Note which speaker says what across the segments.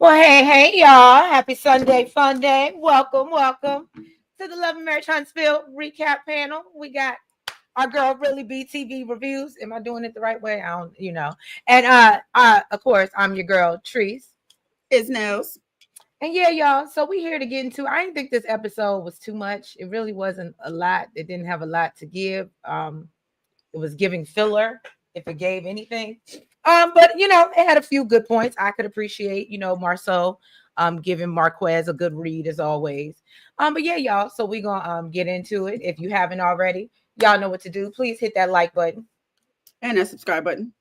Speaker 1: Well, hey, y'all. Happy Sunday, fun day. Welcome to the Love and Marriage Huntsville recap panel. We got our girl, ReallyBTV reviews. Am I doing it the right way? I don't. And of course, I'm your girl, Treese.
Speaker 2: It's Nels.
Speaker 1: And yeah, y'all. So we here to get into. I didn't think this episode was too much. It really wasn't a lot. It didn't have a lot to give. It was giving filler, if it gave anything. But it had a few good points. I could appreciate, Marceau giving Marquez a good read as always. But yeah, y'all. So we're gonna get into it. If you haven't already, y'all know what to do. Please hit that like button
Speaker 2: and that subscribe button.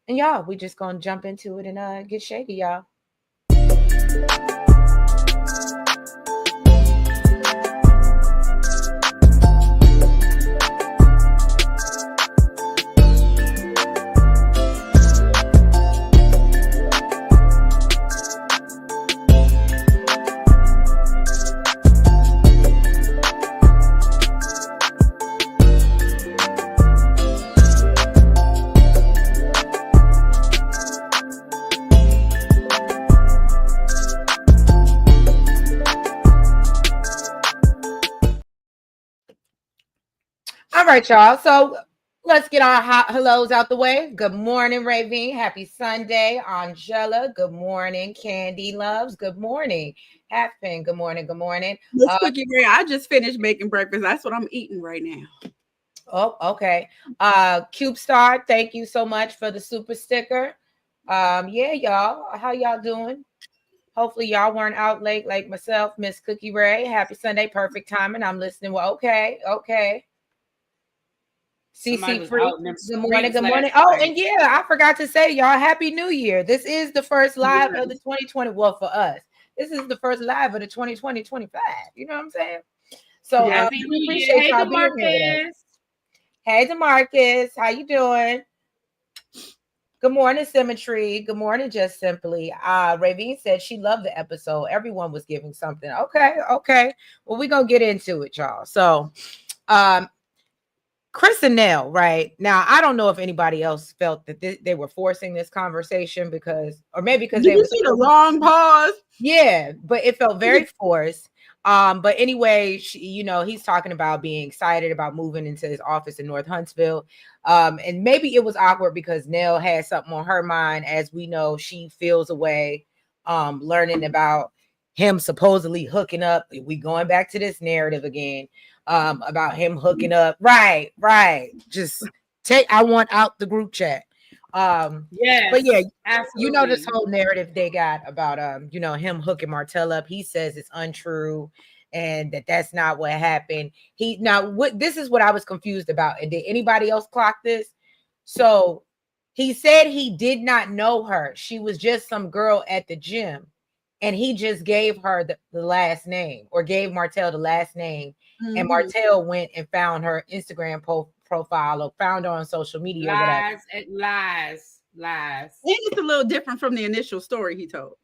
Speaker 1: And y'all, we just gonna jump into it and get shaky, y'all. All right, y'all. So let's get our hot hellos out the way. Good morning, Ravine. Happy Sunday. Angela. Good morning. Candy Loves. Good morning. Halfpin. Good morning. Good morning.
Speaker 2: Cookie Ray, I just finished making breakfast. That's what I'm eating right now.
Speaker 1: Oh, okay. Cube Star, thank you so much for the super sticker. Yeah, y'all. How y'all doing? Hopefully y'all weren't out late like myself, Miss Cookie Ray. Happy Sunday. Perfect timing. I'm listening. Well, okay. CC Free. Good morning. Oh, and yeah, I forgot to say, y'all, Happy New Year. This is the first live of the 2020. Well, for us, this is the first live of the 2020-25. You know what I'm saying? So
Speaker 3: Happy New Year. Hey, DeMarcus.
Speaker 1: Hey, DeMarcus. How you doing? Good morning, Symmetry. Good morning, Just Simply. Ravine said she loved the episode. Everyone was giving something. Okay. Well, we're going to get into it, y'all. So, Chris and Nell, right? Now, I don't know if anybody else felt that they were forcing this conversation because
Speaker 2: they were see the long pause.
Speaker 1: Yeah, but it felt very forced. But anyway, he's talking about being excited about moving into his office in North Huntsville. And maybe it was awkward because Nell had something on her mind. As we know, she feels away, learning about him supposedly hooking up. We going back to this narrative again. About him hooking up. Right. Just I want out the group chat.
Speaker 3: Yes,
Speaker 1: but yeah,
Speaker 3: absolutely.
Speaker 1: This whole narrative they got about him hooking Martell up. He says it's untrue and that's not what happened. This is what I was confused about. And did anybody else clock this? So he said he did not know her. She was just some girl at the gym. And he just gave her the last name, or gave Martell the last name. Mm-hmm. And Martell went and found her Instagram profile or found her on social media.
Speaker 3: Lies.
Speaker 2: And it's a little different from the initial story he told.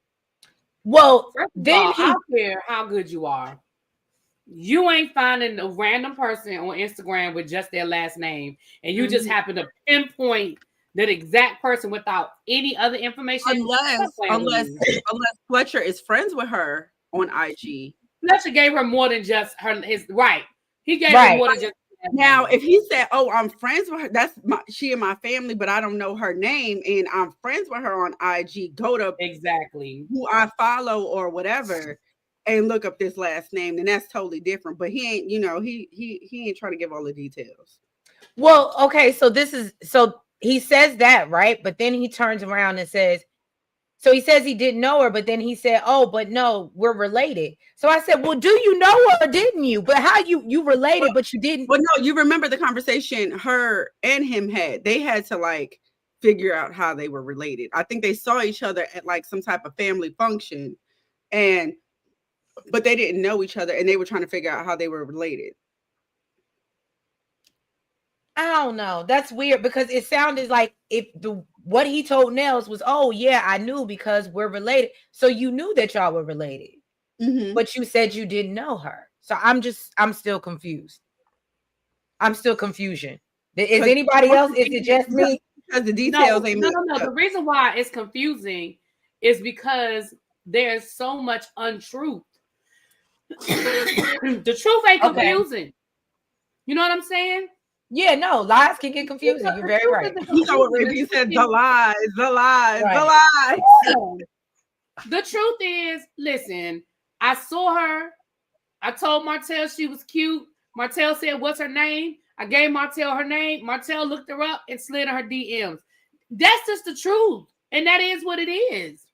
Speaker 1: Well,
Speaker 3: I don't care how good you are. You ain't finding a random person on Instagram with just their last name. And you just happen to pinpoint that exact person without any other information.
Speaker 2: Unless Fletcher is friends with her on IG.
Speaker 3: Fletcher gave her more than just his right. He gave her more than just.
Speaker 2: Now, if he said, "Oh, I'm friends with her," that's she and my family, but I don't know her name, and I'm friends with her on IG. Go to
Speaker 3: exactly
Speaker 2: who I follow or whatever, and look up this last name, then that's totally different. But he ain't, he ain't trying to give all the details.
Speaker 1: Well, okay, so he says that, right? But then he turns around and says, so he says he didn't know her, but then he said, "Oh, but no, we're related." So I said, "Well, do you know her or didn't you? But how you related, but you didn't?"
Speaker 2: Well, no, you remember the conversation her and him had. They had to figure out how they were related. I think they saw each other at some type of family function, but they didn't know each other, and they were trying to figure out how they were related.
Speaker 1: I don't know. That's weird because it sounded like what he told Nels was, "Oh yeah, I knew because we're related." So you knew that y'all were related, but you said you didn't know her. So I'm still confused. I'm still confusion. Is anybody else? Is it just me?
Speaker 2: Because the details ain't
Speaker 3: no. The reason why it's confusing is because there's so much untruth. The truth ain't confusing. Okay. You know what I'm saying?
Speaker 1: Yeah, no, lies can get confusing. You're very right.
Speaker 2: You know what Ray said? The lies.
Speaker 3: The truth is, listen, I saw her. I told Martell she was cute. Martell said, what's her name? I gave Martell her name. Martell looked her up and slid in her DMs. That's just the truth. And that is what it is.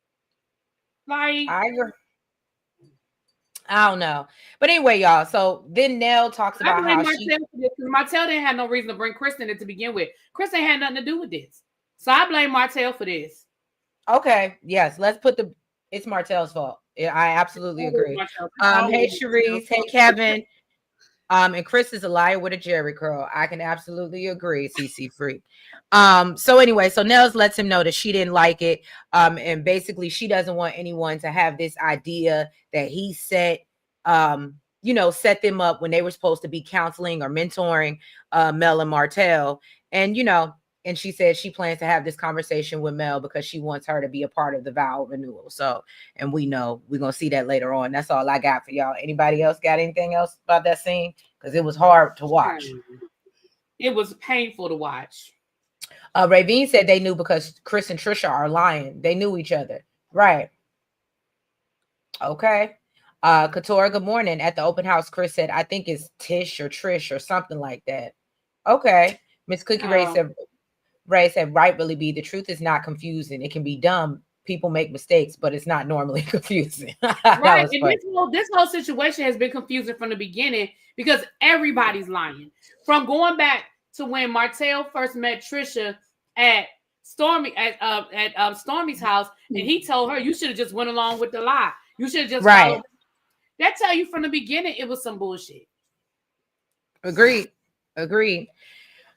Speaker 3: Like,
Speaker 1: I don't know. But anyway, y'all. So then Nell talks about how
Speaker 3: Martell didn't have no reason to bring Kristen in to begin with. Kristen had nothing to do with this. So I blame Martell for this.
Speaker 1: Okay. Yes. Let's put it's Martell's fault. I absolutely agree. Hey, Sharice. Hey, Kevin. And Chris is a liar with a Jerry curl. I can absolutely agree. CC free. So anyway, so Nels lets him know that she didn't like it. And basically she doesn't want anyone to have this idea that he set them up when they were supposed to be counseling or mentoring Mel and Martell. And she said she plans to have this conversation with Mel because she wants her to be a part of the vow renewal. So, and we know we're going to see that later on. That's all I got for y'all. Anybody else got anything else about that scene? Because it was hard to watch.
Speaker 3: It was painful to watch.
Speaker 1: Ravine said they knew because Chris and Trisha are lying. They knew each other. Right. Okay. Katora, good morning. At the open house, Chris said, I think it's Tish or Trish or something like that. Okay. Miss Cookie Ray said, right, Really B. The truth is not confusing. It can be dumb. People make mistakes, but it's not normally confusing.
Speaker 3: Right. And this whole situation has been confusing from the beginning because everybody's lying. From going back to when Martell first met Trisha at Stormy's house, and he told her, you should have just went along with the lie. You should have just followed. That tell you from the beginning it was some bullshit.
Speaker 1: Agreed.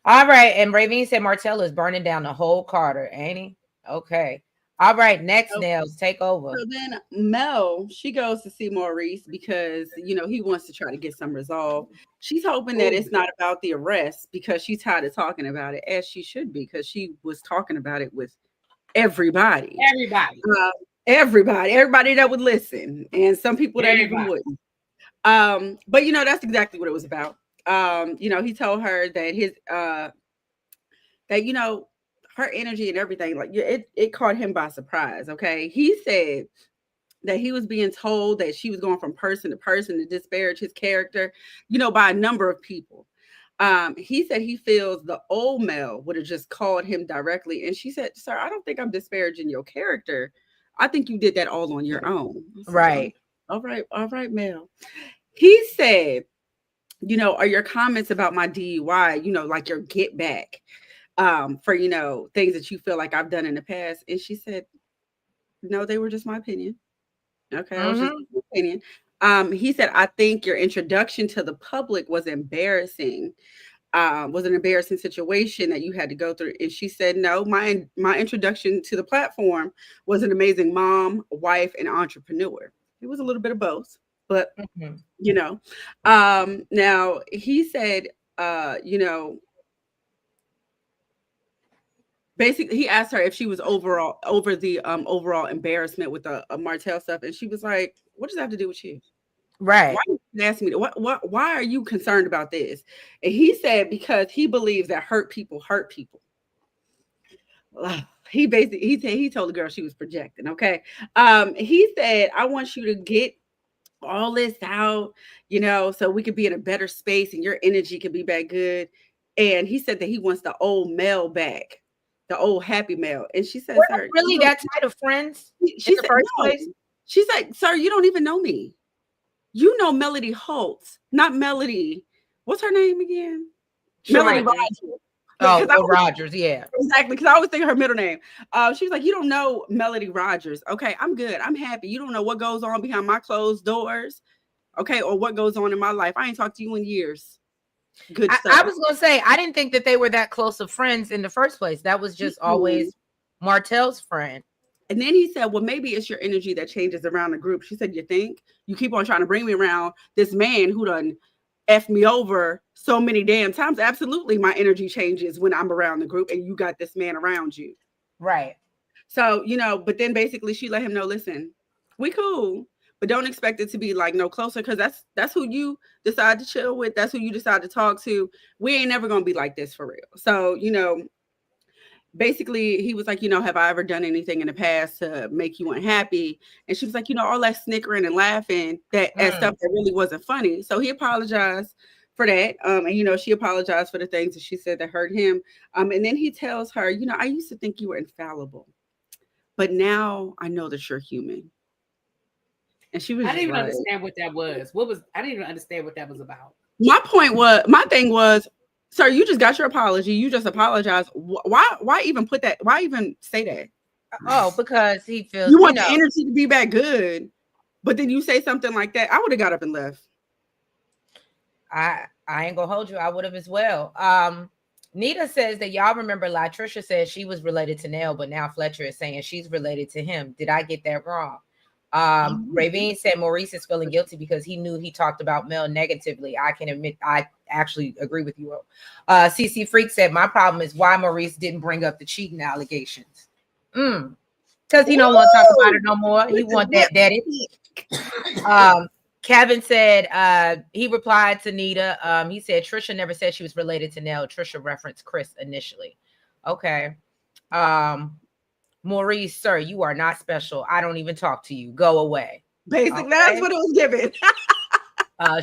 Speaker 1: All right. And Ravine said Martell is burning down the whole Carter, ain't he? Okay. All right. Next, Nels, take over.
Speaker 2: So then Mel, she goes to see Maurice because, he wants to try to get some resolve. She's hoping that it's not about the arrest because she's tired of talking about it, as she should be, because she was talking about it with everybody. Everybody that would listen, and some people that even wouldn't. But that's exactly what it was about. He told her that her energy and everything, like it caught him by surprise. Okay. He said that he was being told that she was going from person to person to disparage his character, by a number of people. He said he feels the old Mel would have just called him directly. And she said, sir, I don't think I'm disparaging your character. I think you did that all on your own.
Speaker 1: Right.
Speaker 2: All right, Mel. He said, are your comments about my DUI, like your get back for, things that you feel like I've done in the past? And she said, no, they were just my opinion. Okay. That was just my opinion. He said, I think your introduction to the public was embarrassing. Was an embarrassing situation that you had to go through. And she said, no, my introduction to the platform was an amazing mom, wife, and entrepreneur. It was a little bit of both. But, now he said, basically he asked her if she was over the overall embarrassment with the Martell stuff. And she was like, what does that have to do with you?
Speaker 1: Right.
Speaker 2: Why are you asking me why are you concerned about this? And he said, because he believes that hurt people hurt people. He told the girl she was projecting. Okay. He said, I want you to get all this out, so we could be in a better space and your energy could be back good. And he said that he wants the old Mel back, the old happy Mel. And she said,
Speaker 1: sir, really that tight of friends?
Speaker 2: She said, no. She's like, sir, you don't even know me. You know Melody Holtz, not Melody. What's her name again? Melody Rogers.
Speaker 1: Rogers, yeah.
Speaker 2: Exactly, because I always think her middle name. She was like, you don't know Melody Rogers. Okay, I'm good. I'm happy. You don't know what goes on behind my closed doors. Okay, or what goes on in my life. I ain't talked to you in years. Good stuff.
Speaker 1: I was going to say, I didn't think that they were that close of friends in the first place. That was just always Martell's friend.
Speaker 2: And then he said, well, maybe it's your energy that changes around the group. She said, you think? You keep on trying to bring me around this man who done F me over so many damn times. Absolutely, my energy changes when I'm around the group and you got this man around you.
Speaker 1: Right.
Speaker 2: So, but then basically she let him know, listen, We cool, but don't expect it to be like no closer, because that's who you decide to chill with. That's who you decide to talk to. We ain't never gonna be like this for real. So, basically he was like, have I ever done anything in the past to make you unhappy? And she was like, all that snickering and laughing at stuff that really wasn't funny. So he apologized for that. And she apologized for the things that she said that hurt him. And then he tells her, I used to think you were infallible, but now I know that you're human. And she was
Speaker 3: I didn't even understand what that was. I didn't even understand what that was about.
Speaker 2: My thing was, sir, you just got your apology. You just apologized. Why even put that? Why even say that?
Speaker 1: Oh, because he feels
Speaker 2: you want the energy to be back good, but then you say something like that. I would have got up and left.
Speaker 1: I ain't gonna hold you. I would have as well. Nita says that y'all remember Latricia said she was related to Nell, but now Fletcher is saying she's related to him. Did I get that wrong? Ravine said Maurice is feeling guilty because he knew he talked about Mel negatively. I can admit I actually agree with you. CC Freak said my problem is why Maurice didn't bring up the cheating allegations. Because he don't want to talk about it no more. He want that daddy. Kevin said he replied to Nita. He said Trisha never said she was related to Nell. Trisha referenced Chris initially. Okay. Maurice, sir, you are not special. I don't even talk to you. Go away.
Speaker 2: Basically, okay. That's what it was given.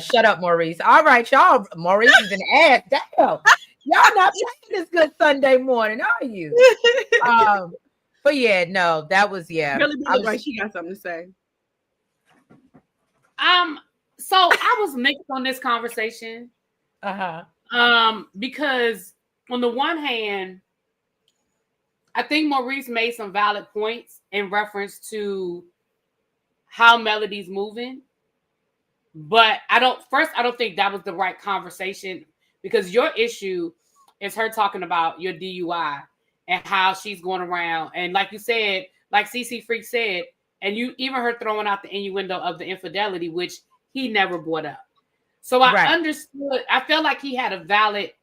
Speaker 1: Shut up, Maurice. All right, y'all. Maurice is an ass. Damn. Y'all not playing this good Sunday morning, are you? But yeah, no, that was
Speaker 2: Really like she got something to say.
Speaker 3: So I was mixed on this conversation. Because on the one hand, I think Maurice made some valid points in reference to how Melody's moving. But I don't think that was the right conversation, because your issue is her talking about your DUI and how she's going around. And like you said, like CC Freak said, and you even her throwing out the innuendo of the infidelity, which he never brought up. So I understood. I felt like he had a valid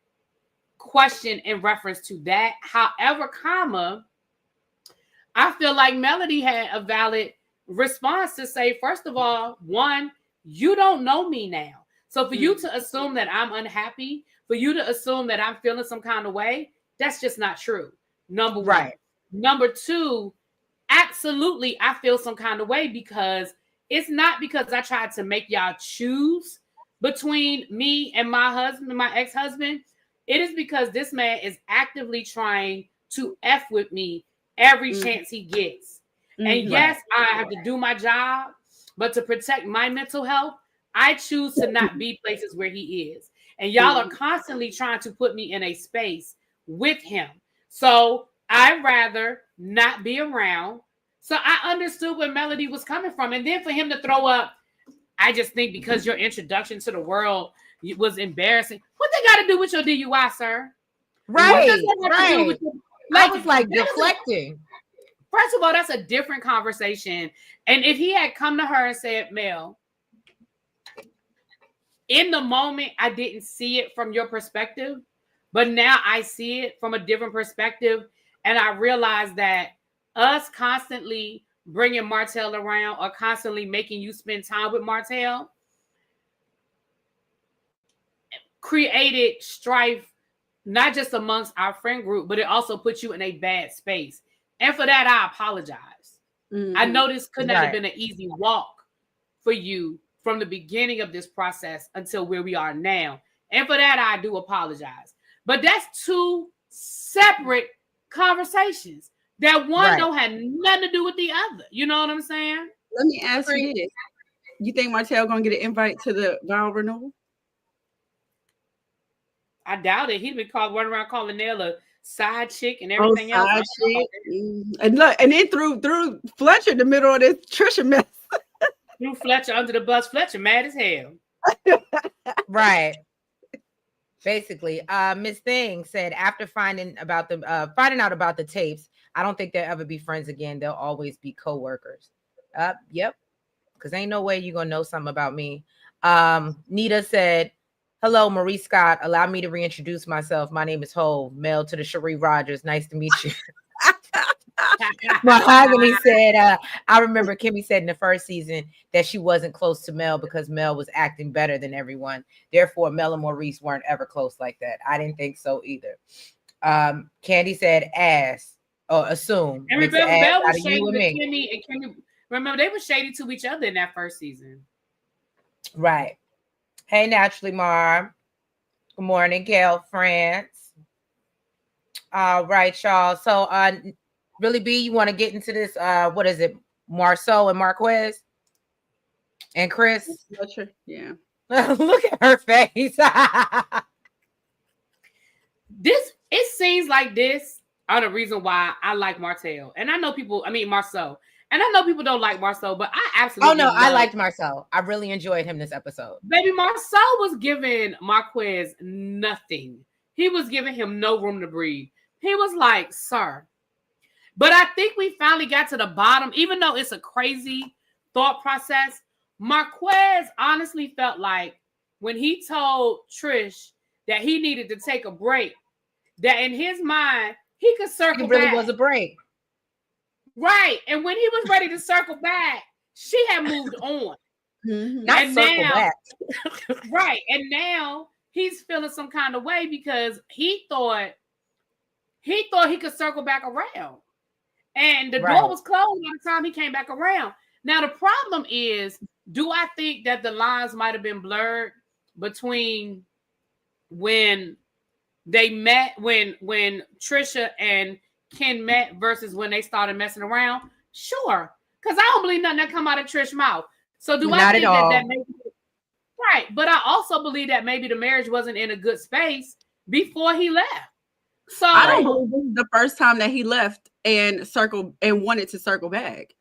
Speaker 3: question in reference to that. However, I feel like Melody had a valid response to say, first of all, one, you don't know me now. So for you to assume that I'm unhappy, for you to assume that I'm feeling some kind of way, that's just not true. Number one. Number two, absolutely, I feel some kind of way because it's not because I tried to make y'all choose between me and my husband, my ex-husband. It is because this man is actively trying to F with me every chance he gets. And yes, I have to do my job, but to protect my mental health, I choose to not be places where he is. And y'all are constantly trying to put me in a space with him. So I'd rather not be around. So I understood where Melody was coming from. And then for him to throw up, I just think because your introduction to the world was embarrassing. What they got to do with your DUI, sir?
Speaker 1: Right. I was like deflecting.
Speaker 3: First of all, that's a different conversation. And if he had come to her and said, Mel, in the moment, I didn't see it from your perspective, but now I see it from a different perspective. And I realized that us constantly bringing Martell around or constantly making you spend time with Martell created strife, not just amongst our friend group, but it also put you in a bad space. And for that, I apologize. I know this could not have been an easy walk for you from the beginning of this process until where we are now. And for that, I do apologize. But that's two separate conversations. That one don't have nothing to do with the other. You know what I'm saying?
Speaker 2: Let me ask you this. You think Martell gonna get an invite to the vow renewal?
Speaker 3: I doubt it. He'd been running around calling Nell a side chick and everything else.
Speaker 2: And look, and then threw Fletcher in the middle of this Trisha mess.
Speaker 3: Threw Fletcher under the bus. Fletcher mad as hell.
Speaker 1: Right. Basically, Miss Thing said after finding out about the tapes, I don't think they'll ever be friends again. They'll always be co-workers. Yep. Because ain't no way you're gonna know something about me. Nita said, hello, Maurice Scott. Allow me to reintroduce myself. My name is Hove. Mel to the Cherie Rogers. Nice to meet you. Mahogany said, I remember Kimmy said in the first season that she wasn't close to Mel because Mel was acting better than everyone. Therefore, Mel and Maurice weren't ever close like that. I didn't think so either. Candy said ass or assume.
Speaker 3: And
Speaker 1: Makes an
Speaker 3: remember,
Speaker 1: ass
Speaker 3: Belle
Speaker 1: out
Speaker 3: was
Speaker 1: of
Speaker 3: shady
Speaker 1: you and
Speaker 3: to
Speaker 1: me.
Speaker 3: Kimmy, and Kimmy. Remember, they were shady to each other in that first season.
Speaker 1: Right. Hey, Naturally Mar. Good morning, Gail France. All right, y'all. So, Really B, you want to get into this? What is it? Marceau and Marquez and Chris.
Speaker 2: Yeah.
Speaker 1: Look at her face.
Speaker 3: It seems like this are the reason why I like Martell. And I know people, Marceau. And I know people don't like Marceau, but I absolutely
Speaker 1: I liked Marceau. I really enjoyed him this episode.
Speaker 3: Baby, Marceau was giving Marquez nothing. He was giving him no room to breathe. He was like, sir. But I think we finally got to the bottom, even though it's a crazy thought process. Marquez honestly felt like when he told Trish that he needed to take a break, that in his mind, he could circle back.
Speaker 1: It really was a break.
Speaker 3: Right. And when he was ready to circle back, she had moved on.
Speaker 1: Not circle back.
Speaker 3: Right. And now he's feeling some kind of way because he thought he could circle back around. And the door was closed by the time he came back around. Now, the problem is, do I think that the lines might have been blurred between when they met, when Trisha and Ken met versus when they started messing around? Sure. Because I don't believe nothing that come out of Trish's mouth. So do I think that maybe... Right. But I also believe that maybe the marriage wasn't in a good space before he left. So
Speaker 2: I don't believe this is the first time that he left and wanted to circle back.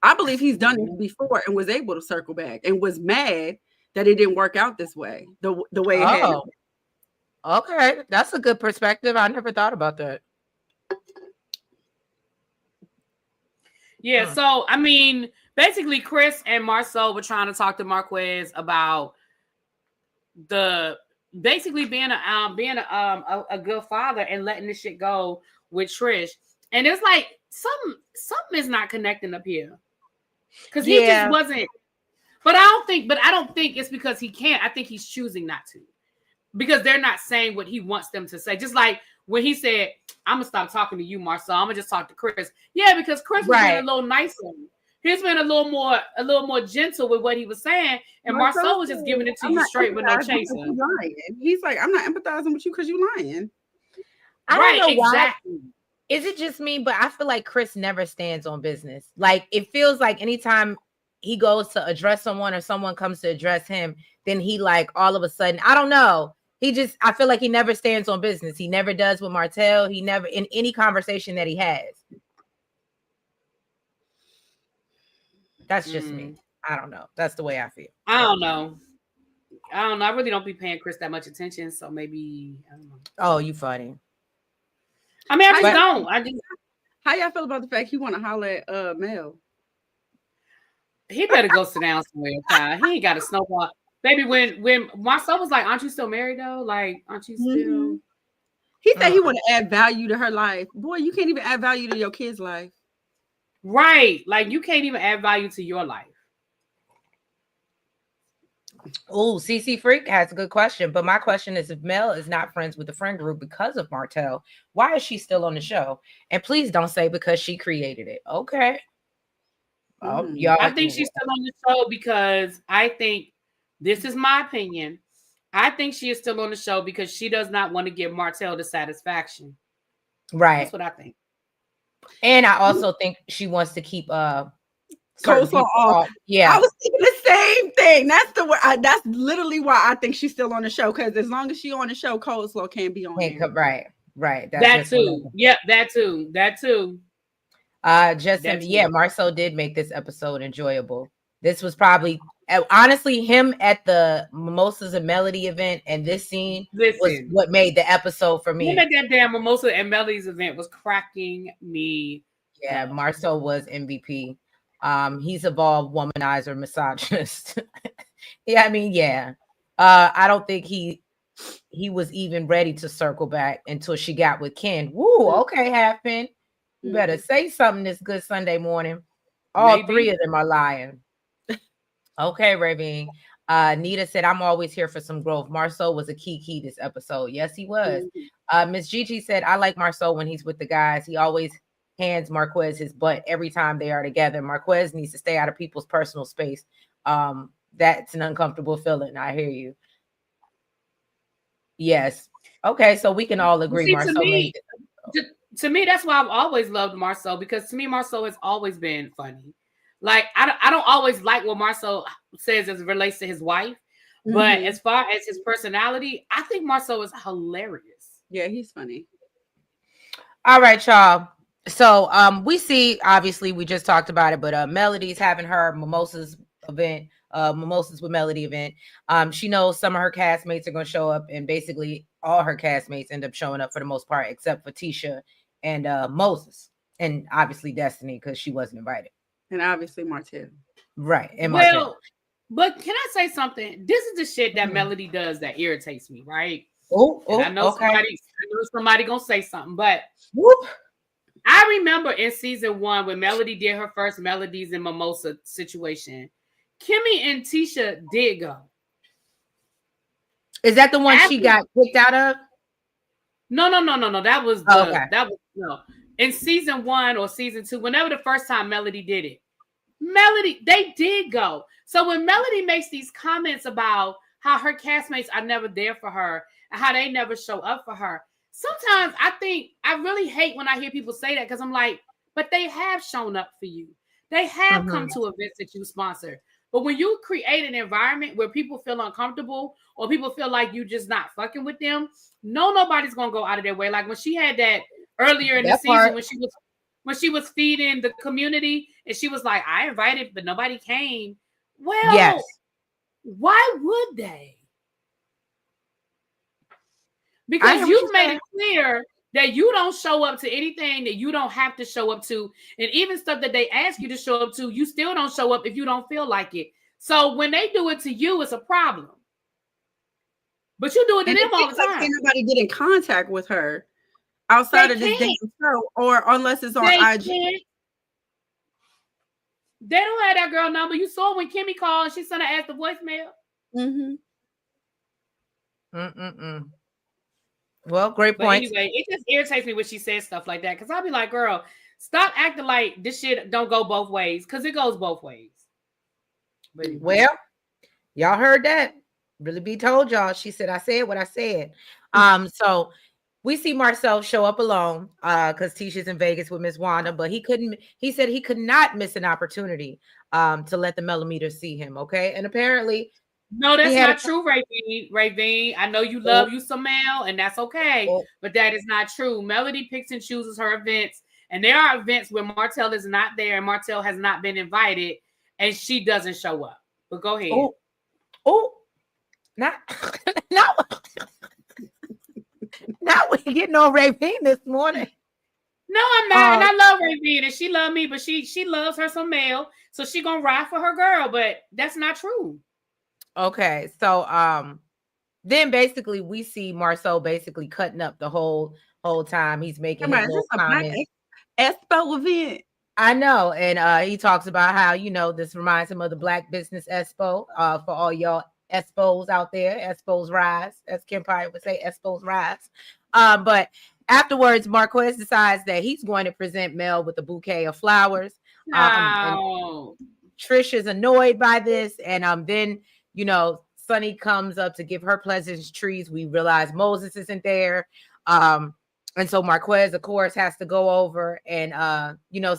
Speaker 2: I believe he's done it before and was able to circle back and was mad that it didn't work out this way, the way it had.
Speaker 1: Okay, that's a good perspective. I never thought about that.
Speaker 3: Yeah, so I mean, basically, Chris and Marceau were trying to talk to Marquez about basically being a good father and letting this shit go with Trish. And it's like something is not connecting up here. Because he just wasn't. But I don't think it's because he can't. I think he's choosing not to. Because they're not saying what he wants them to say. Just like when he said, I'm gonna stop talking to you, Marceau. I'm gonna just talk to Chris. Yeah, because Chris was being a little nicer. He's been a little more gentle with what he was saying, and Marceau was just giving it to you straight with no chaser.
Speaker 2: He's like, I'm not empathizing with you because you're lying.
Speaker 1: I don't know why. Is it just me? But I feel like Chris never stands on business. Like it feels like anytime he goes to address someone or someone comes to address him, then he like all of a sudden, I don't know. I feel like he never stands on business. He never does with Martell. He never in any conversation that he has. That's just me. I don't know. That's the way I feel.
Speaker 3: I don't know. I really don't be paying Chris that much attention. So maybe I don't know.
Speaker 1: Oh, you funny.
Speaker 3: I mean, I just don't.
Speaker 2: How y'all feel about the fact he want to holler at Mel?
Speaker 3: He better go sit down somewhere. He ain't got a snowball. Baby, when Marceau was like, aren't you still married though? Like, aren't you still?
Speaker 2: He said he want to add value to her life. Boy, you can't even add value to your kid's life.
Speaker 3: Right. Like, you can't even add value to your life.
Speaker 1: Oh, CC Freak has a good question. But my question is, if Mel is not friends with the friend group because of Martell, why is she still on the show? And please don't say because she created it. Okay.
Speaker 3: Y'all, I think she's still on the show because I think, this is my opinion, I think she is still on the show because she does not want to give Martell the satisfaction.
Speaker 1: Right.
Speaker 3: That's what I think.
Speaker 1: And I also think she wants to keep
Speaker 2: coleslaw off.
Speaker 1: Yeah,
Speaker 2: I was thinking the same thing. That's literally why I think she's still on the show, because as long as she's on the show, coleslaw can't be on there.
Speaker 1: Right.
Speaker 3: That too. Yep, that too.
Speaker 1: Marceau did make this episode enjoyable. This was honestly him at the Mimosas and Melody event, and this scene was what made the episode for me.
Speaker 3: Him at that damn Mimosa and Melody's event was cracking me.
Speaker 1: Yeah, Marceau was MVP. He's a bald womanizer, misogynist. I don't think he was even ready to circle back until she got with Ken. Woo, okay, Halfpin. You better say something this good Sunday morning. All
Speaker 3: Maybe.
Speaker 1: 3 of them are lying. Okay, Ravine. Nita said, I'm always here for some growth. Marceau was a key this episode. Yes, he was. Miss Gigi said, I like Marceau when he's with the guys. He always hands Marquez his butt every time they are together. Marquez needs to stay out of people's personal space. That's an uncomfortable feeling. I hear you. Yes. Okay, so we can all agree.
Speaker 3: See,
Speaker 1: Marceau
Speaker 3: to me, that's why I've always loved Marceau, because to me, Marceau has always been funny. Like, I don't always like what Marceau says as it relates to his wife, but as far as his personality, I think Marceau is hilarious.
Speaker 2: Yeah, he's funny.
Speaker 1: All right, y'all. So we see, obviously, we just talked about it, but Melody's having her Mimosas event, Mimosas with Melody event. She knows some of her castmates are going to show up, and basically all her castmates end up showing up for the most part, except for Tisha and Moses, and obviously Destiny, because she wasn't invited.
Speaker 2: And obviously Martell.
Speaker 1: Right. And Martell.
Speaker 3: But can I say something? This is the shit that Melody does that irritates me, right? I know somebody gonna say something, but I remember in season 1 when Melody did her first Melodies and Mimosa situation, Kimmy and Tisha did go.
Speaker 1: Is that the one she got kicked out of?
Speaker 3: No. That was in season 1 or season 2, whenever the first time Melody did it. They did go. So when Melody makes these comments about how her castmates are never there for her and how they never show up for her, sometimes I really hate when I hear people say that, because I'm like, but they have shown up for you. They have come to events that you sponsor. But when you create an environment where people feel uncomfortable or people feel like you just not fucking with them, nobody's gonna go out of their way. Like when she had that earlier in the season when she was feeding the community and she was like, I invited, but nobody came. Well, yes. Why would they? Because you made it clear that you don't show up to anything that you don't have to show up to. And even stuff that they ask you to show up to, you still don't show up if you don't feel like it. So when they do it to you, it's a problem. But you do it to them all the time.
Speaker 2: Can't nobody get in contact with her outside of this damn show, or unless it's on IG.
Speaker 3: They don't have that girl number. You saw when Kimmy called and she sent her ass the voicemail.
Speaker 1: Well, great point.
Speaker 3: Anyway, it just irritates me when she says stuff like that, because I'll be like, girl, stop acting like this shit don't go both ways, because it goes both ways.
Speaker 1: But well, y'all heard that. Really be told y'all. She said, I said what I said. So we see Marcel show up alone because Tisha's in Vegas with Miss Wanda, but he said he could not miss an opportunity to let the Melometer see him. Okay. And apparently,
Speaker 3: no, that's not true, Ravine. I know you love you some Mel, and that's okay, but that is not true. Melody picks and chooses her events, and there are events where Martell is not there and Martell has not been invited, and she doesn't show up. But go ahead.
Speaker 1: Not we getting on Ravine this morning.
Speaker 3: No, I'm not. And I love Ravine, and she loves me, but she loves her some Mel, so she gonna ride for her girl. But that's not true.
Speaker 1: Okay, so then basically we see Marceau basically cutting up the whole time. He's making his little comments.
Speaker 2: Expo event.
Speaker 1: I know, and he talks about how this reminds him of the Black Business Expo. For all y'all Expos out there, Expos rise, as Kim Pye would say, Expos rise. But afterwards, Marquez decides that he's going to present Mel with a bouquet of flowers. And Trish is annoyed by this, and then Sunny comes up to give her pleasantries. We realize Moses isn't there. And so Marquez, of course, has to go over and,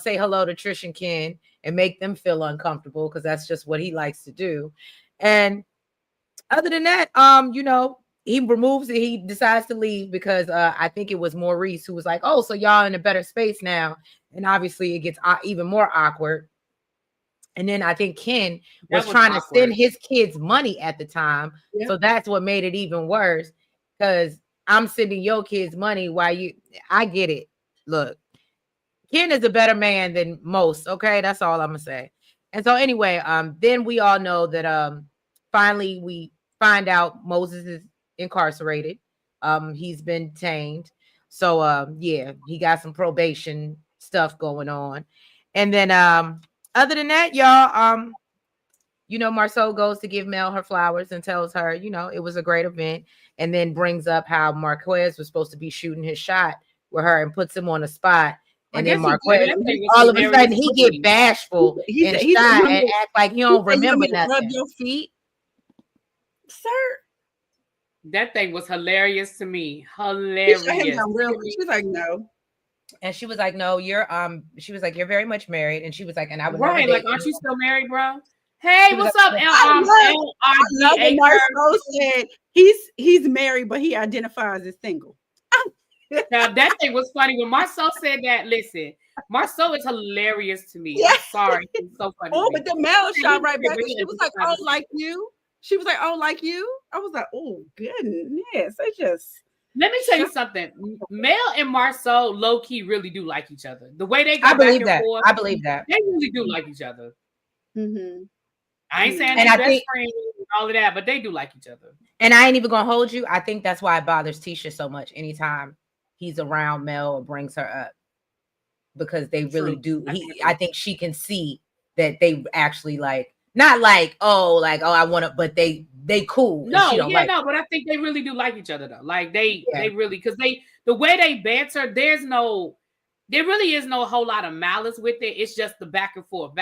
Speaker 1: say hello to Trish and Ken and make them feel uncomfortable, because that's just what he likes to do. And other than that, he decides to leave because I think it was Maurice who was like, oh, so y'all in a better space now. And obviously it gets even more awkward. And then I think Ken was trying to send his kids money at the time. Yep. So that's what made it even worse, because I'm sending your kids money while I get it. Look, Ken is a better man than most. Okay. That's all I'm going to say. And so anyway, then we all know that finally we find out Moses is incarcerated. He's been detained. So he got some probation stuff going on. And then other than that, y'all, Marcel goes to give Mel her flowers and tells her, it was a great event, and then brings up how Marquez was supposed to be shooting his shot with her and puts him on the spot. And then Marquez, all of a sudden, he get bashful and shy and act like he don't remember nothing.
Speaker 2: Rub your feet, sir.
Speaker 3: That thing was hilarious to me. Hilarious.
Speaker 2: She was like, no.
Speaker 1: And she was like, no, you're you're very much married. And she was like, and I was
Speaker 3: right, like, aren't you still married, bro? Hey, what's up?
Speaker 2: I love what Marcel said. He's married, but he identifies as single.
Speaker 3: Now that thing was funny when Marcel said that. Listen, Marcel is hilarious to me. Yeah. I'm sorry, it's so funny.
Speaker 2: Oh, but the Mel shot right back. She was like, "Oh, like you." She was like, "Oh, like you." I was like, "Oh, goodness."
Speaker 3: Let me tell you something. Mel and Marcel low key really do like each other. The way they go
Speaker 1: I believe
Speaker 3: back
Speaker 1: that.
Speaker 3: and forth,
Speaker 1: I believe that
Speaker 3: they really do like each other.
Speaker 2: Mm-hmm.
Speaker 3: I ain't saying they're best friends and all of that, but they do like each other.
Speaker 1: And I ain't even gonna hold you. I think that's why it bothers Tisha so much anytime he's around Mel or brings her up, because they really do. I think she can see that they actually not I want to, but they cool.
Speaker 3: No, but I think they really do like each other though. Like they really, because the way they banter, there really is no whole lot of malice with it. It's just the back and forth.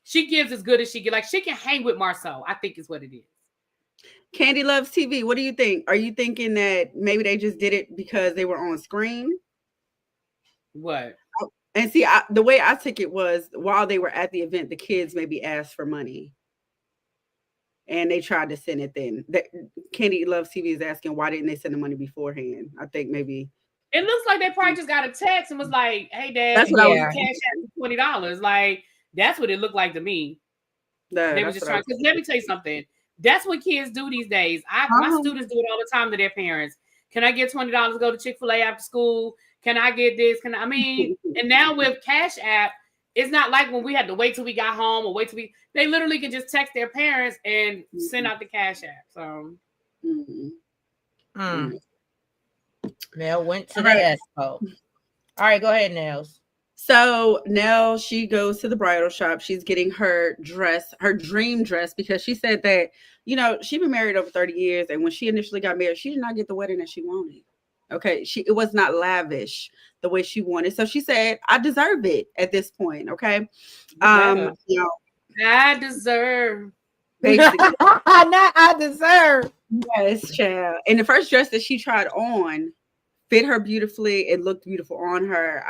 Speaker 3: She gives as good as she get. Like she can hang with Marcel, I think is what it is.
Speaker 2: Candy Loves TV. What do you think? Are you thinking that maybe they just did it because they were on screen?
Speaker 3: What?
Speaker 2: And see, the way I took it was while they were at the event, the kids maybe asked for money. And they tried to send it then. Candy Loves TV is asking, why didn't they send the money beforehand? I think maybe.
Speaker 3: It looks like they probably just got a text and was like, hey, Dad,
Speaker 2: that's what I was
Speaker 3: cash out $20. Like, that's what it looked like to me. They were just trying. Because let me tell you something. That's what kids do these days. My students do it all the time to their parents. Can I get $20 to go to Chick-fil-A after school? Can I get this? And now with Cash App, it's not like when we had to wait till we got home or they literally can just text their parents and send out the Cash App. So.
Speaker 1: Nell went to the expo. All right, go ahead, Nels.
Speaker 2: So Nell, she goes to the bridal shop. She's getting her dress, her dream dress, because she said that, she'd been married over 30 years. And when she initially got married, she did not get the wedding that she wanted. Okay. It was not lavish the way she wanted. So she said, I deserve it at this point. Okay.
Speaker 3: I deserve.
Speaker 2: Basically.
Speaker 1: Not I deserve.
Speaker 2: Yes, child. And the first dress that she tried on fit her beautifully. It looked beautiful on her.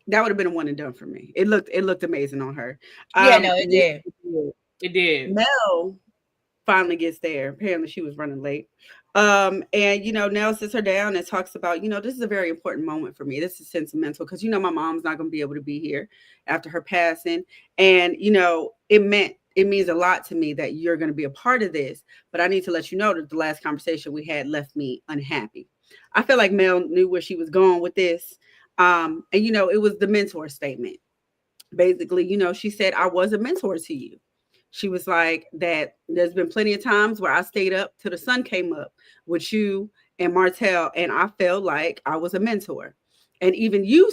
Speaker 2: That would have been a one and done for me. It looked amazing on her.
Speaker 1: It did.
Speaker 3: It did.
Speaker 2: Mel finally gets there. Apparently she was running late. And Nell sits her down and talks about, this is a very important moment for me. This is sentimental because my mom's not going to be able to be here after her passing. And it means a lot to me that you're going to be a part of this. But I need to let you know that the last conversation we had left me unhappy. I feel like Mel knew where she was going with this. And it was the mentor statement. Basically, she said, I was a mentor to you. She was like that. There's been plenty of times where I stayed up till the sun came up with you and Martell, and I felt like I was a mentor. And even you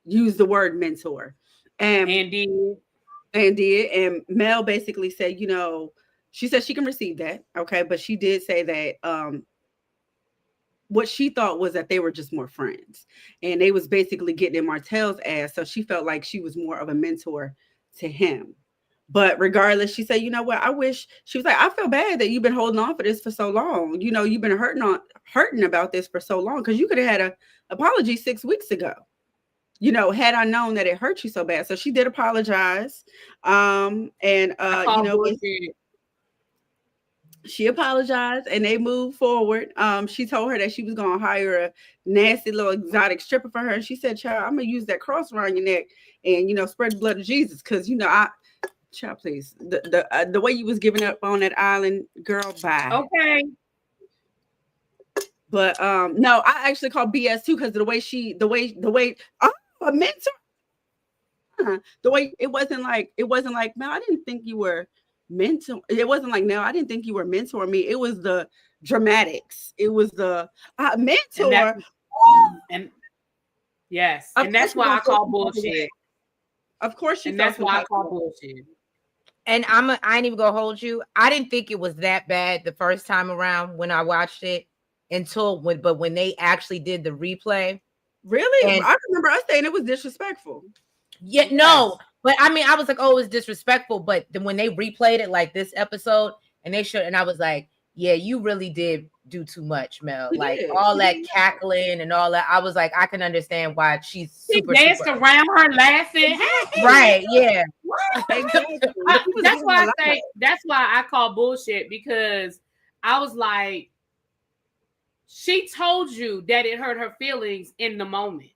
Speaker 2: use the word mentor. And did. And Mel basically said, she said she can receive that. Okay. But she did say that what she thought was that they were just more friends, and they was basically getting in Martell's ass. So she felt like she was more of a mentor to him. But regardless, she said, I wish, she was like, I feel bad that you've been holding on for this for so long. You've been hurting about this for so long, because you could have had an apology 6 weeks ago. Had I known that it hurt you so bad. So she did apologize. She apologized and they moved forward. She told her that she was going to hire a nasty little exotic stripper for her. And she said, child, I'm going to use that cross around your neck and, spread the blood of Jesus. Cause child, please, the way you was giving up on that island, girl, bye.
Speaker 3: Okay.
Speaker 2: But, no, I actually call BS too. Cause the way, a mentor, the way it wasn't like, man, I didn't think you were mentor. It wasn't like, no, I didn't think you were mentoring me. It was the dramatics. It was the mentor.
Speaker 3: And yes, and that's why I call bullshit.
Speaker 2: Of course,
Speaker 3: and that's why I call bullshit.
Speaker 1: And I ain't even gonna hold you. I didn't think it was that bad the first time around when I watched it but when they actually did the replay.
Speaker 2: Really? I remember us saying it was disrespectful.
Speaker 1: Yeah, no, but I mean, I was like, oh, it's disrespectful. But then when they replayed it like this episode, and I was like, yeah, you really did do too much, Mel. Like all that cackling and all that. I was like, I can understand why she's super.
Speaker 3: She danced around her laughing.
Speaker 1: Right? Yeah.
Speaker 3: That's why I call bullshit, because I was like, she told you that it hurt her feelings in the moment.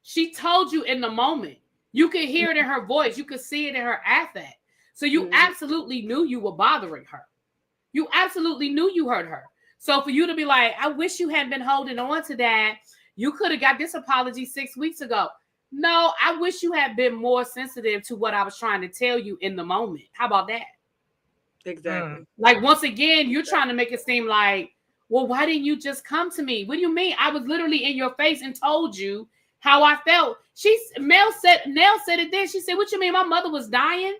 Speaker 3: She told you in the moment. You could hear it in her voice. You could see it in her affect. So you absolutely knew you were bothering her. You absolutely knew you hurt her. So for you to be like, I wish you had been holding on to that. You could have got this apology 6 weeks ago. No, I wish you had been more sensitive to what I was trying to tell you in the moment. How about that?
Speaker 2: Exactly.
Speaker 3: Like, once again, you're trying to make it seem like, well, why didn't you just come to me? What do you mean? I was literally in your face and told you how I felt. Nell said it then. She said, what you mean? My mother was dying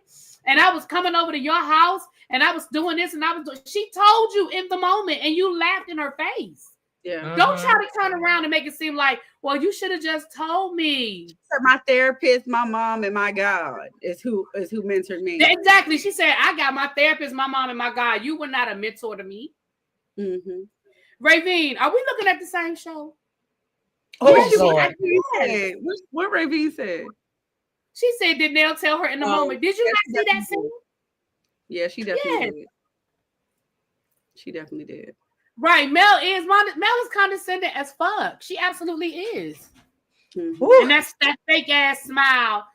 Speaker 3: and I was coming over to your house and I was doing this and she told you in the moment and you laughed in her face.
Speaker 2: Yeah.
Speaker 3: Don't try to turn around and make it seem like, well, you should have just told me.
Speaker 2: My therapist, my mom, and my God is who mentored me.
Speaker 3: Exactly. She said, I got my therapist, my mom, and my God. You were not a mentor to me.
Speaker 2: Mm-hmm.
Speaker 3: Ravine, are we looking at the same show?
Speaker 2: What Ravine said?
Speaker 3: She said, did Nell tell her in the moment? Did you not see that scene?
Speaker 2: Yeah, she definitely did. She definitely did.
Speaker 3: Right. Mel is condescending as fuck. She absolutely is.
Speaker 2: Mm-hmm.
Speaker 3: And that's that fake ass smile.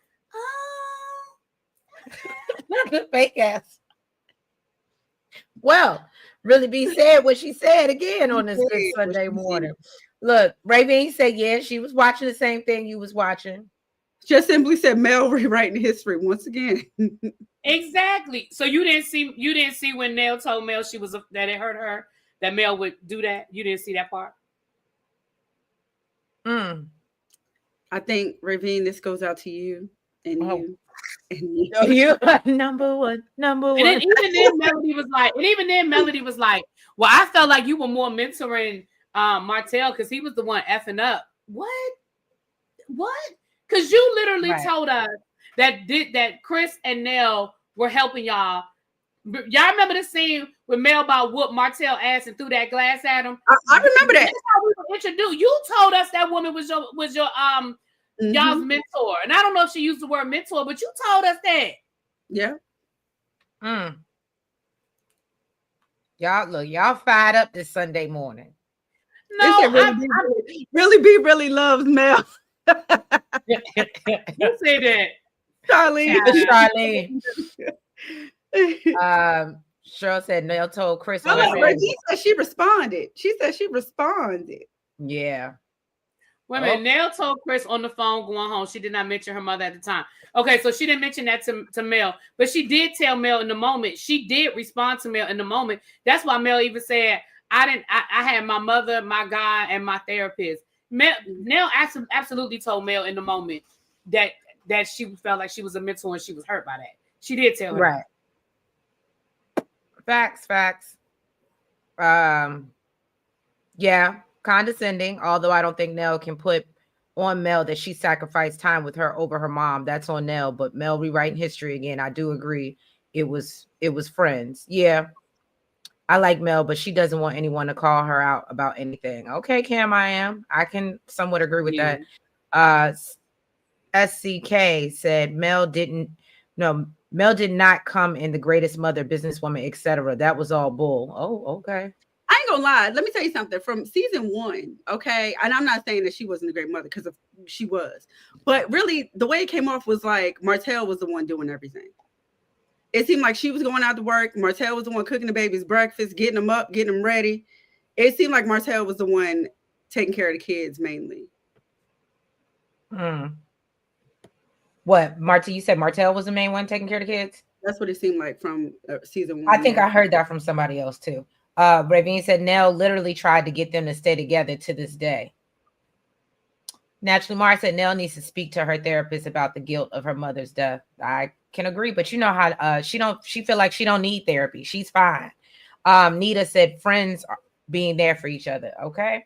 Speaker 1: The fake ass. Well, Really B said what she said again on this good Sunday morning. Look, Ravine said, yeah, she was watching the same thing you was watching.
Speaker 2: Just simply said Mel rewriting history once again.
Speaker 3: Exactly. So you didn't see when Nell told Mel that it hurt her, that Mel would do that. You didn't see that part.
Speaker 2: I think, Ravine, this goes out to you and you. And you.
Speaker 1: You're number one.
Speaker 3: And then even then Melody was like, well, I felt like you were more mentoring Martell because he was the one effing up. What? Because you literally told us that Chris and Nell were helping y'all. Y'all remember the scene with Mel about whooped Martell ass and threw that glass at him?
Speaker 2: I remember that.
Speaker 3: That's how we were introduced. You told us that woman was your y'all's mentor. And I don't know if she used the word mentor, but you told us that.
Speaker 2: Yeah.
Speaker 1: Y'all fired up this Sunday morning.
Speaker 3: No,
Speaker 2: really loves Mel.
Speaker 3: You say that.
Speaker 1: Charlene. Cheryl said Nell told Chris.
Speaker 2: She responded. She said she responded.
Speaker 1: Yeah.
Speaker 3: Wait a minute. Nell told Chris on the phone going home. She did not mention her mother at the time. Okay, so she didn't mention that to Mel, but she did tell Mel in the moment. She did respond to Mel in the moment. That's why Mel even said, I had my mother, my guy, and my therapist. Nell absolutely told Mel in the moment that she felt like she was a mentor and she was hurt by that. She did tell her.
Speaker 1: Right. Facts. Yeah, condescending, although I don't think Nell can put on Mel that she sacrificed time with her over her mom. That's on Nell, but Mel rewriting history again. I do agree. It was friends. Yeah. I like Mel, but she doesn't want anyone to call her out about anything. Okay, Cam, I can somewhat agree with that. SCK said Mel did not come in the greatest mother, businesswoman, etc. That was all bull. Oh, okay.
Speaker 2: I ain't gonna lie. Let me tell you something. From season 1, okay, and I'm not saying that she wasn't a great mother because she was, but really the way it came off was like Martell was the one doing everything. It seemed like she was going out to work. Martell was the one cooking the babies breakfast, getting them up, getting them ready. It seemed like Martell was the one taking care of the kids mainly.
Speaker 1: What, Martell? You said Martell was the main one taking care of the kids?
Speaker 2: That's what it seemed like from season 1.
Speaker 1: I think I heard that from somebody else too. Ravine said Nell literally tried to get them to stay together to this day. Naturally, Mara said Nell needs to speak to her therapist about the guilt of her mother's death. I can agree, but you know how she feel like she don't need therapy. She's fine. Nita said friends are being there for each other. Okay.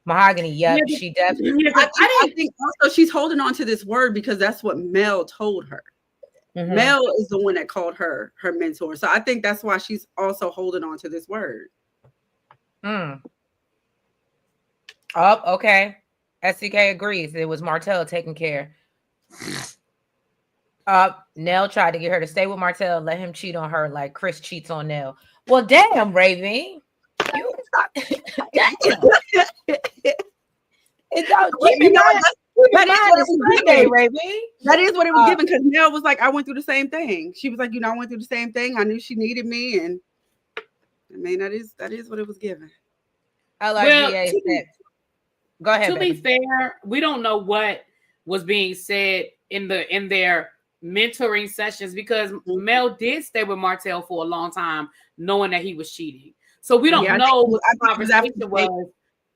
Speaker 1: Mahogany, yep, she definitely.
Speaker 2: I think also she's holding on to this word because that's what Mel told her. Mm-hmm. Mel is the one that called her mentor. So I think that's why she's also holding on to this word.
Speaker 1: Oh, okay. SCK agrees. It was Martell taking care. Nell tried to get her to stay with Martell, let him cheat on her like Chris cheats on Nell. Well, damn, Raven. You damn.
Speaker 2: That is what it was given because Nell was like, I went through the same thing. She was like, I went through the same thing. I knew she needed me, and I mean that is what it was given.
Speaker 1: LRGA said, go ahead.
Speaker 3: To be fair, we don't know what was being said in their mentoring sessions because Mel did stay with Martell for a long time, knowing that he was cheating. So we don't know what the conversation was.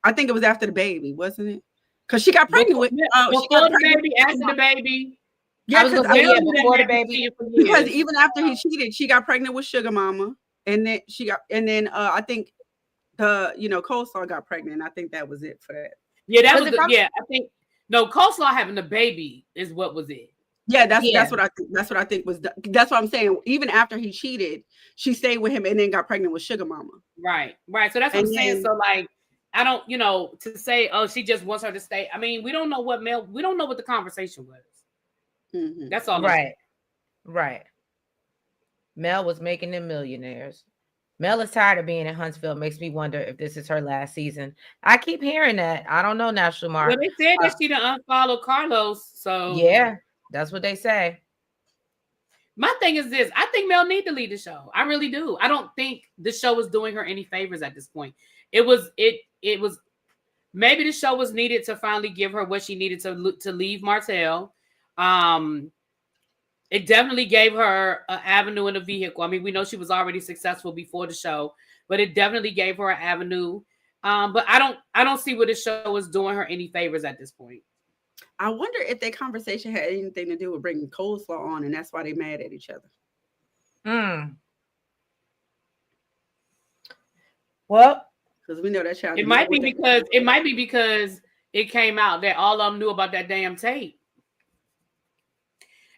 Speaker 2: I think it was after the baby, wasn't it? Because she got pregnant
Speaker 3: before the baby, after the baby.
Speaker 2: Yeah, before the baby. Because even after he cheated, she got pregnant with Sugar Mama, and then I think the Coleslaw got pregnant. I think that was it for that.
Speaker 3: Yeah, that was I think Coleslaw having the baby is what was it.
Speaker 2: Yeah, that's what I think. That's what I think was. That's what I'm saying. Even after he cheated, she stayed with him and then got pregnant with Sugar Mama.
Speaker 3: Right. So that's what I'm saying. So like, I don't, to say, oh, she just wants her to stay. I mean, we don't know what the conversation was. Mm-hmm. That's all.
Speaker 1: Right. Mel was making them millionaires. Mel is tired of being in Huntsville. Makes me wonder if this is her last season. I keep hearing that. I don't know, National Mark.
Speaker 3: Well, they said that she done unfollowed Carlos. So
Speaker 1: yeah, that's what they say.
Speaker 3: My thing is this: I think Mel need to lead the show. I really do. I don't think the show is doing her any favors at this point. It was maybe the show was needed to finally give her what she needed to leave Martell. It definitely gave her an avenue in a vehicle. I mean, we know she was already successful before the show, but it definitely gave her an avenue. But I don't see what the show is doing her any favors at this point.
Speaker 2: I wonder if that conversation had anything to do with bringing Coleslaw on, and that's why they mad at each other.
Speaker 1: Well,
Speaker 2: because we know that child.
Speaker 3: It might be because it came out that all of them knew about that damn tape.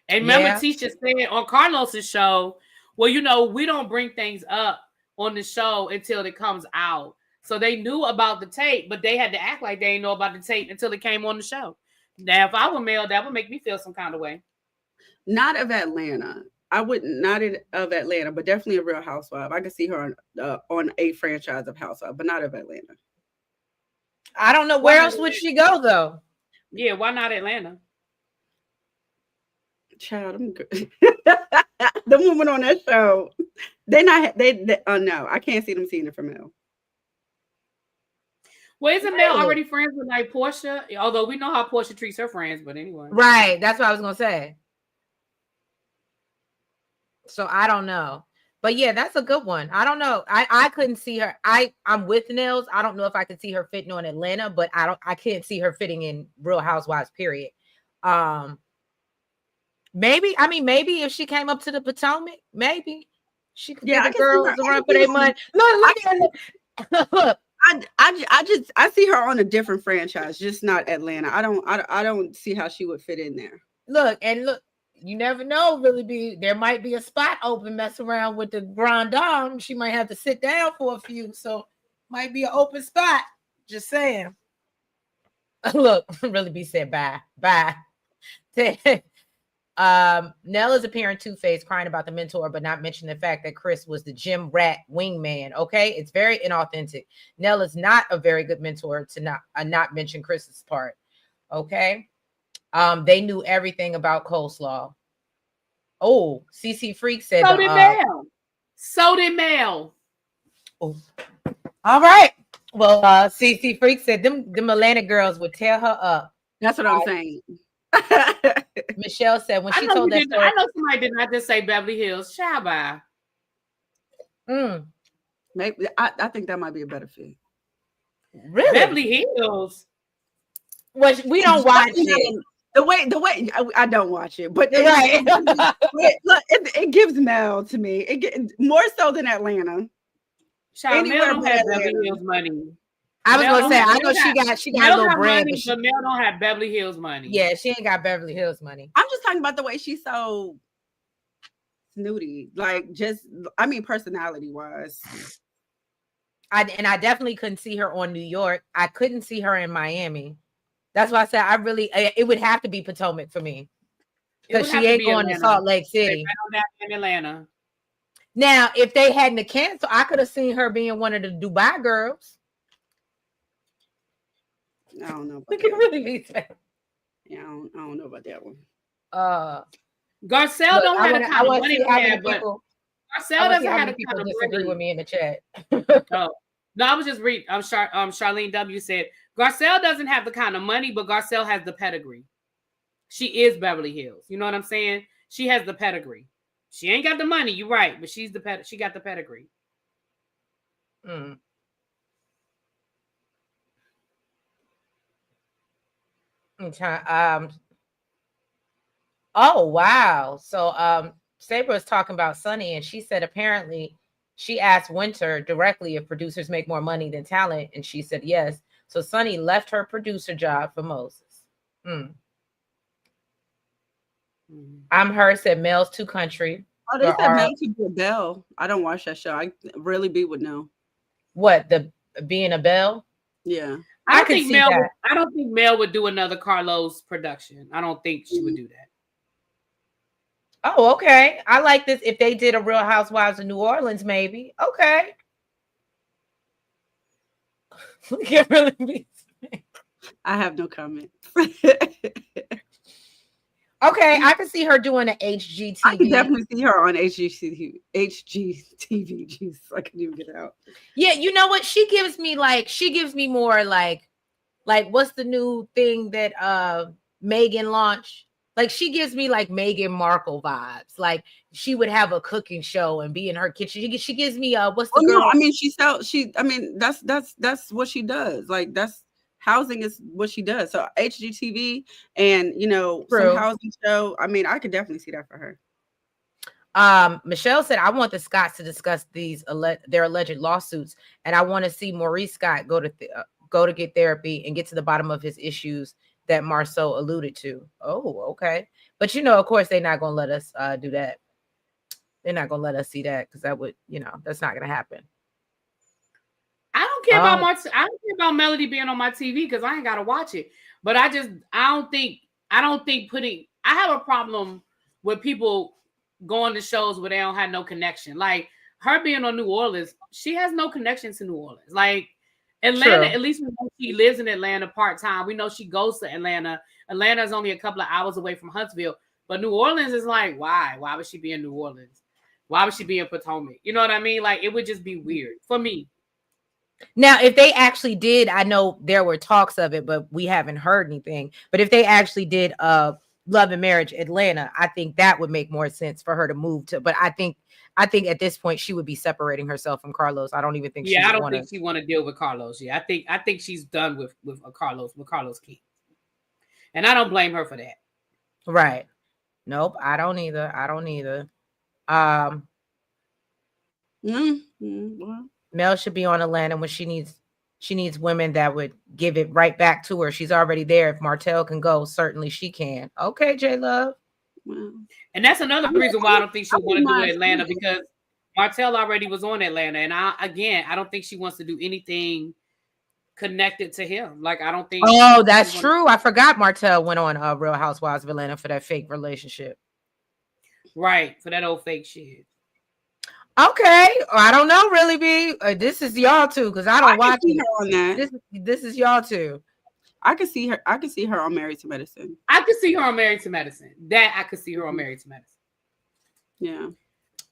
Speaker 3: And remember, Tisha said on Carlos's show, well, we don't bring things up on the show until it comes out. So they knew about the tape, but they had to act like they didn't know about the tape until it came on the show. Now, if I were Mel, that would make me feel some kind of way.
Speaker 2: Not of Atlanta. I wouldn't, not of Atlanta, but definitely a Real Housewife. I could see her on a franchise of Housewife, but not of Atlanta.
Speaker 1: I don't know where else would she go though.
Speaker 3: Yeah, why not Atlanta?
Speaker 2: Child, I'm good. The woman on that show, no, I can't see them seeing it from Mel.
Speaker 3: Well, isn't Mel already friends with like Portia? Although we know how Portia treats her friends, but anyway.
Speaker 1: Right, that's what I was gonna say. So I don't know. But yeah, that's a good one. I don't know. I couldn't see her. I'm with Nels. I don't know if I could see her fitting on Atlanta, but I can't see her fitting in Real Housewives, period. Maybe if she came up to the Potomac, maybe she could get the girls around for their money. Look.
Speaker 2: I see her on a different franchise, just not Atlanta. I don't see how she would fit in there.
Speaker 1: Look, you never know. There might be a spot open. Mess around with the Grand Dame. She might have to sit down for a few, so might be an open spot. Just saying. Look, Really B said bye. Nell is appearing two-faced, crying about the mentor, but not mentioning the fact that Chris was the gym rat wingman. Okay, it's very inauthentic. Nell is not a very good mentor to not mention Chris's part. Okay, they knew everything about Coleslaw. Oh, CC Freak said
Speaker 3: so did Mel.
Speaker 1: Oh, all right. Well, CC Freak said them Atlanta girls would tear her up.
Speaker 2: That's what I'm saying.
Speaker 1: Michelle said when she told that story.
Speaker 3: I know somebody did not just say Beverly Hills. Shabba.
Speaker 2: Maybe I think that might be a better fit.
Speaker 1: Really?
Speaker 3: Beverly Hills.
Speaker 1: Well, we don't watch it.
Speaker 2: The way I don't watch it, but
Speaker 1: Right.
Speaker 2: it gives Mel to me. More so than Atlanta.
Speaker 3: Child, Mel don't
Speaker 2: but
Speaker 3: have
Speaker 2: Atlanta.
Speaker 3: Beverly Hills money.
Speaker 1: I was
Speaker 3: Mel
Speaker 1: gonna say,
Speaker 3: don't
Speaker 1: I
Speaker 3: have-
Speaker 1: know
Speaker 3: Mel
Speaker 1: she got a
Speaker 3: Mel
Speaker 1: little
Speaker 3: got
Speaker 1: bread,
Speaker 3: money, but Mel don't have Beverly Hills money.
Speaker 1: yeah, she ain't got Beverly Hills money.
Speaker 2: I'm just talking about the way she's so snooty, like personality wise.
Speaker 1: I definitely couldn't see her on New York. I couldn't see her in Miami. That's why I said it would have to be Potomac for me, because she ain't going to Salt Lake City.
Speaker 3: In Atlanta.
Speaker 1: Now, if they hadn't canceled, I could have seen her being one of the Dubai girls.
Speaker 2: I don't know.
Speaker 1: Look at really be
Speaker 2: yeah, I don't know about that one.
Speaker 3: Garcelle don't have the kind of money we have, but Garcelle doesn't have the
Speaker 1: people
Speaker 3: kind of
Speaker 1: disagree
Speaker 3: money.
Speaker 1: with me in the chat.
Speaker 3: Oh. No, I was just reading. Charlene W said Garcelle doesn't have the kind of money, but Garcelle has the pedigree. She is Beverly Hills. You know what I'm saying? She has the pedigree. She ain't got the money. You're right, but she got the pedigree.
Speaker 1: Mm. Oh wow. So Sabre is talking about Sunny, and she said apparently she asked Winter directly if producers make more money than talent, and she said yes. So Sunny left her producer job for Moses. I'm her, said Mel's too country.
Speaker 2: Oh, they said Mel could be a belle. I don't watch that show. I really would know.
Speaker 1: What, the being a belle?
Speaker 2: Yeah.
Speaker 3: I don't think Mel would do another Carlos production. I don't think she would do that.
Speaker 1: Oh, okay. I like this. If they did a Real Housewives of New Orleans, maybe. Okay.
Speaker 2: I have no comment.
Speaker 1: Okay, I can see her doing an HGTV.
Speaker 2: I can definitely see her on HGTV. Jeez, I couldn't even get it out.
Speaker 1: Yeah, you know what? She gives me more like what's the new thing that Meghan launched? Like, she gives me like Meghan Markle vibes. Like, she would have a cooking show and be in her kitchen. She gives me what's the girl?
Speaker 2: No, I mean that's what she does. Like, that's housing is what she does. So HGTV and some housing show. I mean, I could definitely see that for her.
Speaker 1: Michelle said, I want the Scotts to discuss their alleged lawsuits, and I want to see Maurice Scott go to get therapy and get to the bottom of his issues that Marceau alluded to. Oh, okay. But of course, they're not gonna let us do that. They're not gonna let us see that, because that would, that's not gonna happen.
Speaker 3: I don't care about Melody being on my TV, because I ain't gotta watch it. But I don't think I have a problem with people going to shows where they don't have no connection. Like, her being on New Orleans, she has no connection to New Orleans. Like, Atlanta, at least we know she lives in Atlanta part-time. We know she goes to Atlanta. Atlanta is only a couple of hours away from Huntsville. But New Orleans is like, why? Why would she be in New Orleans? Why would she be in Potomac? You know what I mean? Like, it would just be weird for me.
Speaker 1: Now, if they actually did, I know there were talks of it, but we haven't heard anything. But if they actually did Love and Marriage Atlanta, I think that would make more sense for her to move to. But I think at this point she would be separating herself from Carlos. I don't even think.
Speaker 3: Yeah, I don't think she want to deal with Carlos. Yeah, I think she's done with Carlos Key, and I don't blame her for that.
Speaker 1: Right? Nope, I don't either. Mel should be on Atlanta when she needs women that would give it right back to her. She's already there. If Martell can go, certainly she can. Okay, J Love.
Speaker 3: And that's another reason why I don't think she'll want to do Atlanta, because Martell already was on Atlanta, and I don't think she wants to do anything connected to him. Like, I don't think.
Speaker 1: Oh, that's true. I forgot Martell went on Real Housewives of Atlanta for that fake relationship.
Speaker 3: Right, for that old fake shit.
Speaker 1: Okay, I don't know, really, B. This is y'all too, because I don't watch it.
Speaker 2: On that.
Speaker 1: This is y'all too.
Speaker 2: I could see her on Married to Medicine.
Speaker 3: I could see her on Married to Medicine. That I could see her on Married to Medicine.
Speaker 2: Yeah.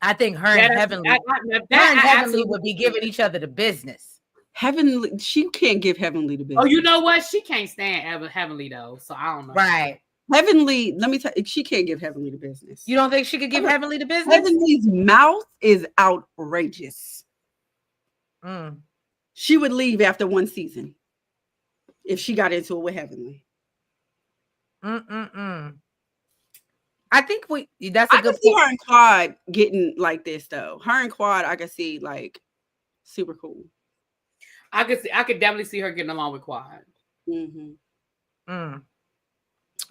Speaker 1: I think her and Heavenly would be giving each other the business.
Speaker 2: Heavenly, she can't give Heavenly the business.
Speaker 3: Oh, you know what? She can't stand Heavenly though, so I don't know.
Speaker 1: Right.
Speaker 2: Heavenly, let me tell you, she can't give Heavenly the business.
Speaker 1: You don't think she could give Heavenly the business?
Speaker 2: Heavenly's mouth is outrageous. She would leave after one season if she got into it with Heavenly.
Speaker 1: Mm-mm-mm. I think that's a
Speaker 2: I can
Speaker 1: good
Speaker 2: see
Speaker 1: point.
Speaker 2: her and Quad getting like this though. Her and Quad, I can see like super cool.
Speaker 3: I could definitely see her getting along with Quad.
Speaker 2: Mm-hmm.
Speaker 1: Mm.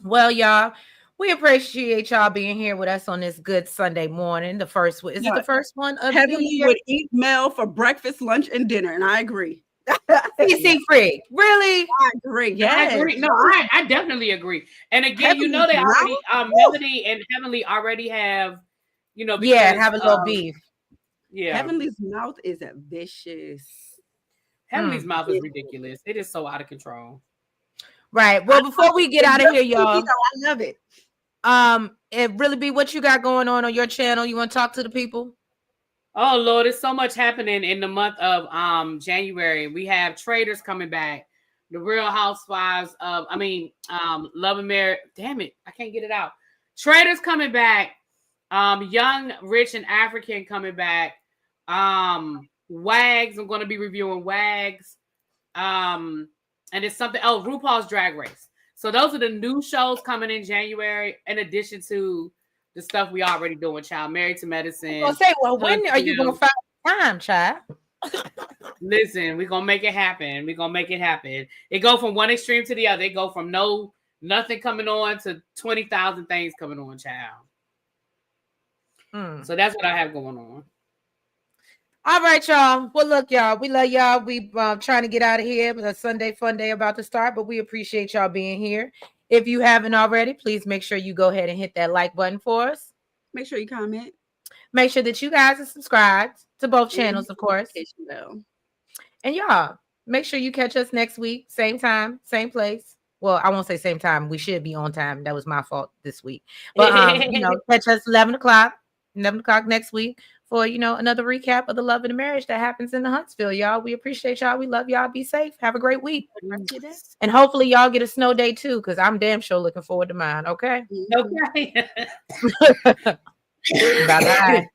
Speaker 1: Well, y'all, we appreciate y'all being here with us on this good Sunday morning. The first one, is it the first one of the
Speaker 2: Heavenly
Speaker 1: year?
Speaker 2: would eat Mel for breakfast, lunch, and dinner, and I agree.
Speaker 1: CC Freak, really?
Speaker 2: I agree. Yes.
Speaker 3: I agree. No, I definitely agree. And again, you know,
Speaker 2: Heavenly's
Speaker 3: they already
Speaker 2: mouth?
Speaker 3: Melody and Heavenly already have, you know, because
Speaker 1: Yeah, have a little beef.
Speaker 3: yeah,
Speaker 2: Heavenly's mouth is a vicious.
Speaker 3: Heavenly's mouth is ridiculous. It is so out of control.
Speaker 1: Right. Well, before we get out of here, y'all,
Speaker 2: I love it.
Speaker 1: It really be what you got going on your channel. You want to talk to the people?
Speaker 3: Oh Lord, there's so much happening in the month of January. We have Traders coming back, the Real Housewives of Love and Marriage. Damn it, I can't get it out. Traders coming back, Young, Rich, and African coming back. Wags, I'm going to be reviewing Wags. And it's something. Oh, RuPaul's Drag Race. So those are the new shows coming in January, in addition to the stuff we already doing, child. Married to Medicine.
Speaker 1: I'll say, well, when are you going to find time, child?
Speaker 3: Listen, we're going to make it happen. We're going to make it happen. It go from one extreme to the other. It go from nothing coming on to 20,000 things coming on, child. So that's what I have going on.
Speaker 1: All right, y'all. Well, look, y'all, we love y'all. We trying to get out of here with a Sunday fun day about to start, but we appreciate y'all being here. If you haven't already, please make sure you go ahead and hit that like button for us.
Speaker 2: Make sure you comment.
Speaker 1: Make sure that you guys are subscribed to both channels, of course. And y'all, make sure you catch us next week, same time, same place. Well, I won't say same time. We should be on time. That was my fault this week. But catch us 11 o'clock next week for another recap of the love and the marriage that happens in the Huntsville, y'all. We appreciate y'all. We love y'all. Be safe. Have a great week. And hopefully y'all get a snow day too, because I'm damn sure looking forward to mine. Okay.
Speaker 3: Okay.
Speaker 1: Bye-bye.